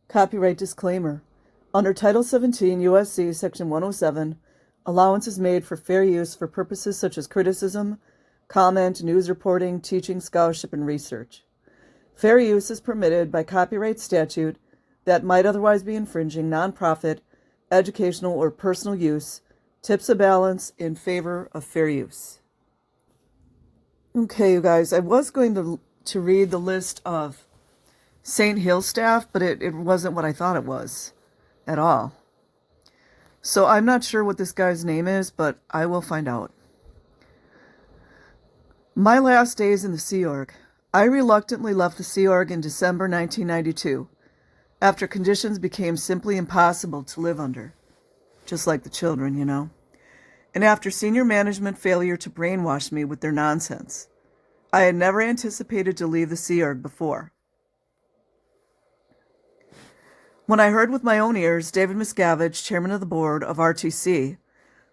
Copyright disclaimer. Under Title 17 U.S.C. Section 107, allowance is made for fair use for purposes such as criticism, comment, news reporting, teaching, scholarship, and research. Fair use is permitted by copyright statute that might otherwise be infringing nonprofit, educational, or personal use, tips a balance in favor of fair use. Okay, you guys, I was going to read the list of St. Hill staff, but it wasn't what I thought it was at all. So I'm not sure what this guy's name is, but I will find out. My last days in the Sea Org. I reluctantly left the Sea Org in December 1992, after conditions became simply impossible to live under. Just like the children, you know. And after senior management failure to brainwash me with their nonsense. I had never anticipated to leave the Sea Org before. When I heard with my own ears David Miscavige, chairman of the board of RTC,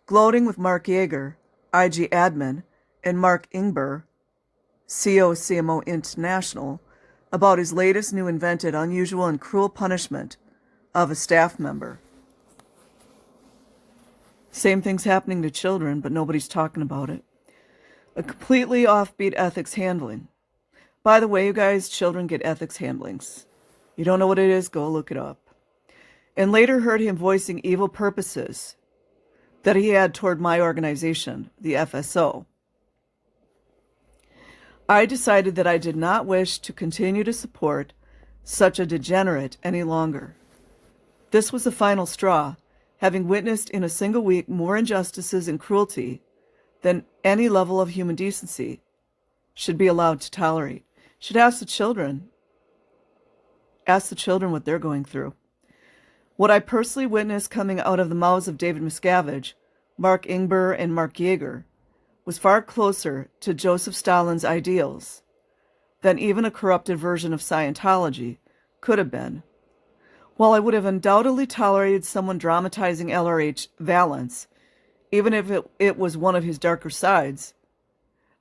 gloating with Mark Yeager, IG admin, and Mark Ingber, CMO International, about his latest new invented unusual and cruel punishment of a staff member. Same thing's happening to children, but nobody's talking about it. A completely offbeat ethics handling. By the way, you guys, children get ethics handlings. You don't know what it is? Go look it up. And later heard him voicing evil purposes that he had toward my organization, the FSO. I decided that I did not wish to continue to support such a degenerate any longer. This was the final straw, having witnessed in a single week more injustices and cruelty than any level of human decency should be allowed to tolerate. Should ask the children what they're going through. What I personally witnessed coming out of the mouths of David Miscavige, Mark Ingber, and Mark Yeager was far closer to Joseph Stalin's ideals than even a corrupted version of Scientology could have been. While I would have undoubtedly tolerated someone dramatizing LRH Valance, even if it was one of his darker sides,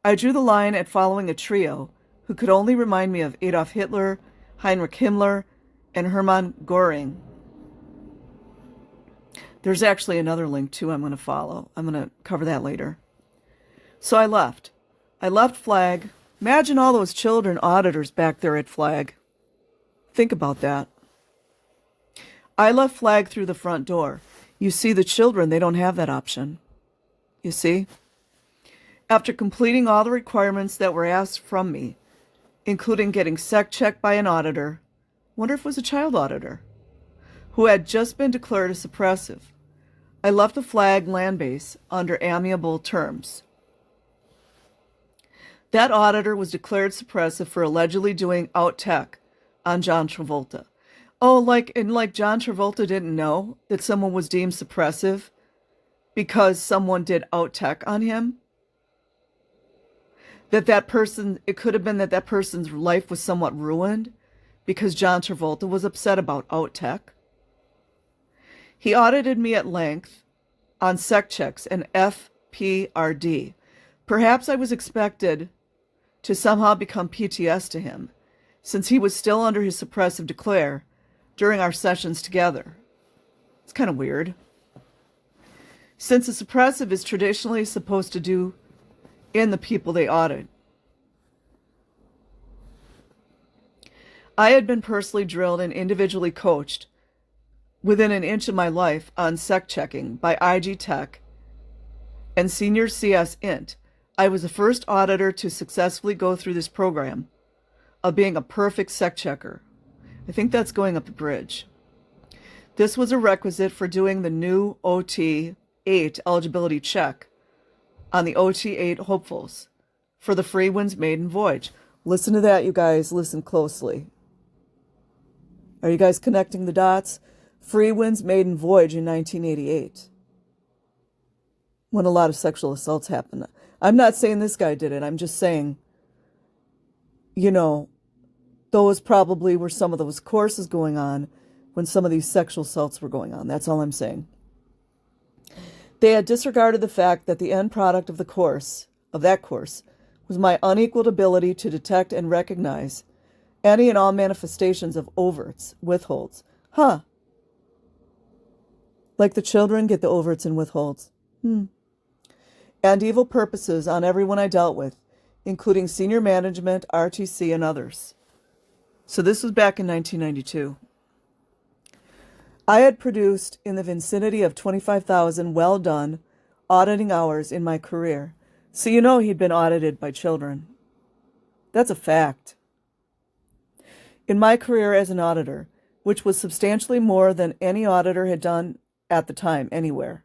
I drew the line at following a trio who could only remind me of Adolf Hitler, Heinrich Himmler, and Hermann Göring. There's actually another link, too, I'm going to follow. I'm going to cover that later. So I left. I left Flag. Imagine all those children auditors back there at Flag. Think about that. I left Flag through the front door. You see, the children, they don't have that option. You see? After completing all the requirements that were asked from me, including getting sec checked by an auditor, wonder if it was a child auditor, who had just been declared a suppressive, I left the Flag land base under amiable terms. That auditor was declared suppressive for allegedly doing out tech on John Travolta. Oh, like John Travolta didn't know that someone was deemed suppressive because someone did out tech on him? That person, it could have been that person's life was somewhat ruined because John Travolta was upset about out tech? He audited me at length on sec checks and FPRD. Perhaps I was expected to somehow become PTS to him, since he was still under his suppressive declare during our sessions together. It's kind of weird. Since a suppressive is traditionally supposed to do in the people they audit. I had been personally drilled and individually coached within an inch of my life on sec checking by IG Tech and Senior CS Int. I was the first auditor to successfully go through this program of being a perfect sec checker. I think that's going up the bridge. This was a requisite for doing the new OT8 eligibility check on the OT8 hopefuls for the Free Winds Maiden Voyage. Listen to that, you guys. Listen closely. Are you guys connecting the dots? Free Winds Maiden Voyage in 1988. When a lot of sexual assaults happened. I'm not saying this guy did it. I'm just saying, you know, those probably were some of those courses going on when some of these sexual assaults were going on. That's all I'm saying. They had disregarded the fact that the end product of that course, was my unequaled ability to detect and recognize any and all manifestations of overts, withholds, Huh. Like the children get the overts and withholds. And evil purposes on everyone I dealt with, including senior management, RTC, and others. So this was back in 1992. I had produced in the vicinity of 25,000 well-done auditing hours in my career. So you know he'd been audited by children. That's a fact. In my career as an auditor, which was substantially more than any auditor had done at the time anywhere.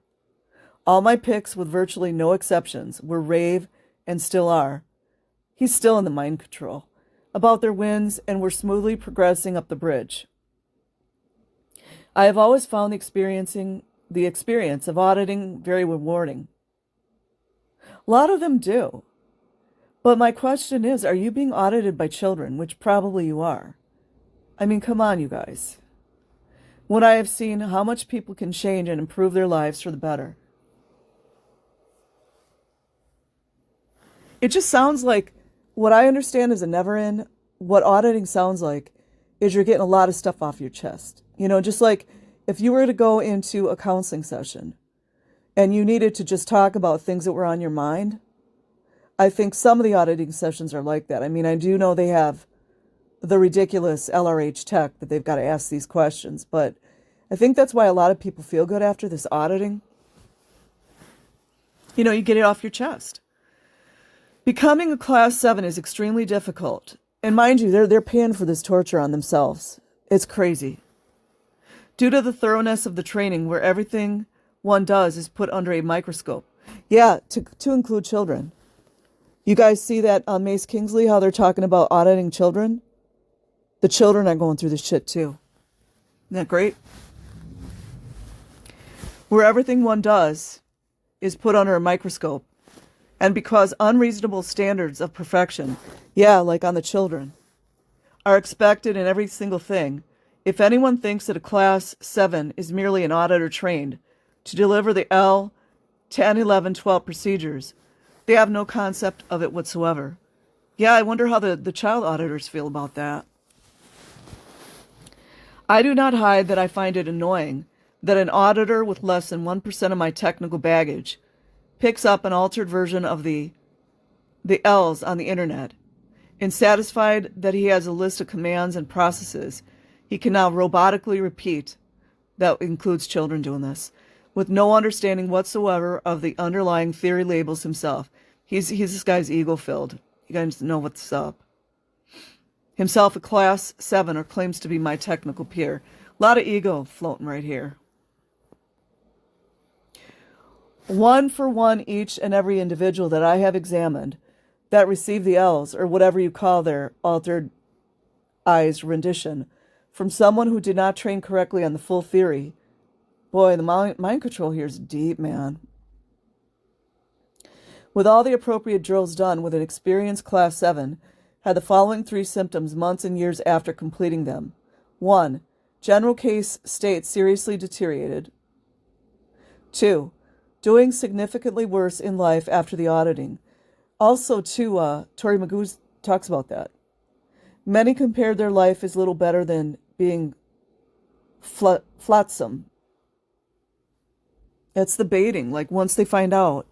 All my picks, with virtually no exceptions, were rave and still are. He's still in the mind control about their wins and were smoothly progressing up the bridge. I have always found the experience of auditing very rewarding. A lot of them do. But my question is, are you being audited by children, which probably you are? I mean, come on, you guys. When I have seen how much people can change and improve their lives for the better. It just sounds like, what I understand is a never-end. What auditing sounds like is you're getting a lot of stuff off your chest. You know, just like if you were to go into a counseling session and you needed to just talk about things that were on your mind, I think some of the auditing sessions are like that. I mean, I do know they have the ridiculous LRH tech that they've got to ask these questions, but I think that's why a lot of people feel good after this auditing. You know, you get it off your chest. Becoming a Class 7 is extremely difficult. And mind you, they're paying for this torture on themselves. It's crazy. Due to the thoroughness of the training, where everything one does is put under a microscope. Yeah, to include children. You guys see that on Mace Kingsley, how they're talking about auditing children? The children are going through this shit too. Isn't that great? Where everything one does is put under a microscope. And because unreasonable standards of perfection, yeah, like on the children, are expected in every single thing, if anyone thinks that a Class 7 is merely an auditor trained to deliver the L 10, 11, 12 procedures, they have no concept of it whatsoever. Yeah, I wonder how the child auditors feel about that. I do not hide that I find it annoying that an auditor with less than 1% of my technical baggage picks up an altered version of the L's on the internet, and satisfied that he has a list of commands and processes he can now robotically repeat, that includes children doing this, with no understanding whatsoever of the underlying theory labels himself. He's this guy's ego-filled. You guys know what's up. Himself a Class 7 or claims to be my technical peer. A lot of ego floating right here. One for one, each and every individual that I have examined that received the L's, or whatever you call their altered eyes rendition, from someone who did not train correctly on the full theory. Boy, the mind control here is deep, man. With all the appropriate drills done with an experienced Class 7, had the following 3 symptoms months and years after completing them. 1. General case state seriously deteriorated. 2. Doing significantly worse in life after the auditing. Also, too, Tori Magoo talks about that. Many compared their life as little better than being flotsam. It's the baiting, like once they find out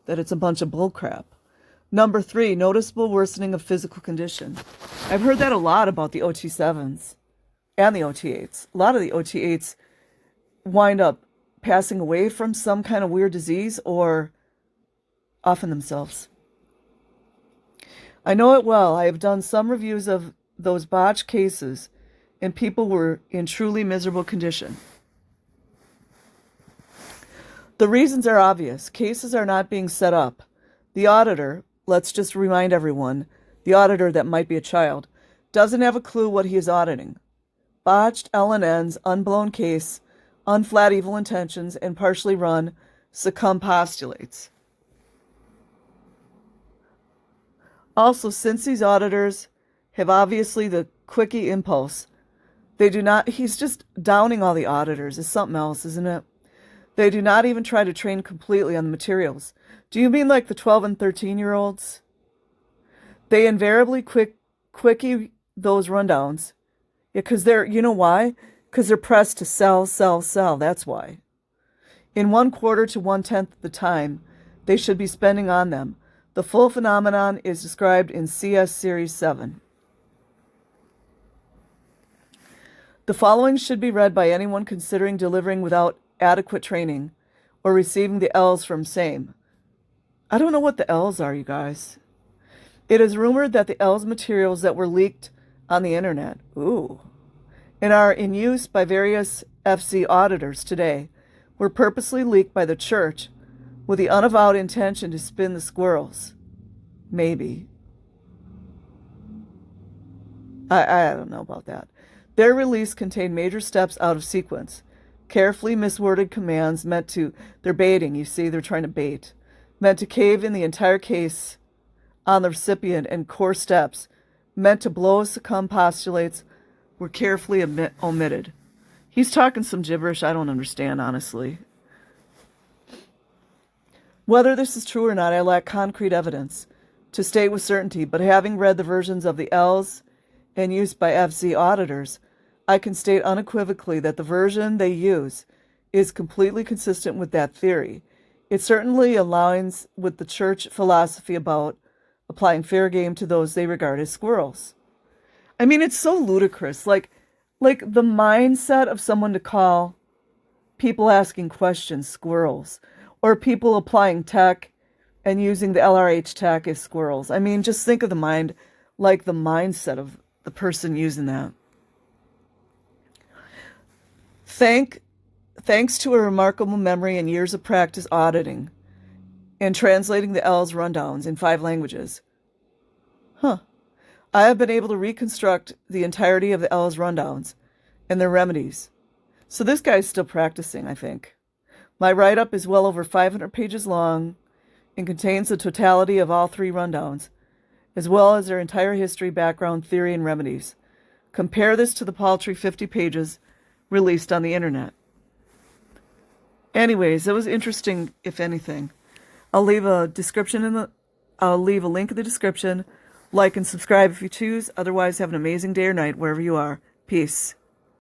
that it's a bunch of bullcrap. Number 3, noticeable worsening of physical condition. I've heard that a lot about the OT7s and the OT8s. A lot of the OT8s wind up passing away from some kind of weird disease or offing themselves. I know it well. I have done some reviews of those botched cases, and people were in truly miserable condition. The reasons are obvious. Cases are not being set up. The auditor, let's just remind everyone, the auditor that might be a child, doesn't have a clue what he is auditing. Botched LNNs, unblown case, unflat evil intentions, and partially run succumb postulates. Also, since these auditors have obviously the quickie impulse, they do not, he's just downing all the auditors. It's something else, isn't it? They do not even try to train completely on the materials. Do you mean like the 12 and 13-year-olds? They invariably quickie those rundowns. Yeah, because they're, you know why? Because they're pressed to sell, sell, sell. That's why. In 1/4 to 1/10 of the time they should be spending on them. The full phenomenon is described in CS Series 7. The following should be read by anyone considering delivering without adequate training or receiving the L's from same. I don't know what the L's are, you guys. It is rumored that the L's materials that were leaked on the internet, and are in use by various FC auditors today were purposely leaked by the church with the unavowed intention to spin the squirrels. Maybe. I don't know about that. Their release contained major steps out of sequence. Carefully misworded commands meant to, they're baiting, you see, they're trying to bait, meant to cave in the entire case on the recipient, and core steps meant to blow succumb postulates were carefully omitted. He's talking some gibberish I don't understand, honestly. Whether this is true or not, I lack concrete evidence to state with certainty, but having read the versions of the L's in use by FC auditors, I can state unequivocally that the version they use is completely consistent with that theory. It certainly aligns with the church philosophy about applying fair game to those they regard as squirrels. I mean, it's so ludicrous. Like the mindset of someone to call people asking questions squirrels, or people applying tech and using the LRH tech as squirrels. I mean, just think of the mindset of the person using that. Thanks to a remarkable memory and years of practice auditing and translating the L's rundowns in 5 languages. I have been able to reconstruct the entirety of the L's rundowns and their remedies. So this guy's still practicing, I think. My write-up is well over 500 pages long and contains the totality of all 3 rundowns, as well as their entire history, background, theory, and remedies. Compare this to the paltry 50 pages released on the internet. Anyways, it was interesting, if anything. I'll leave a link in the description. Like and subscribe if you choose. Otherwise, have an amazing day or night wherever you are. Peace.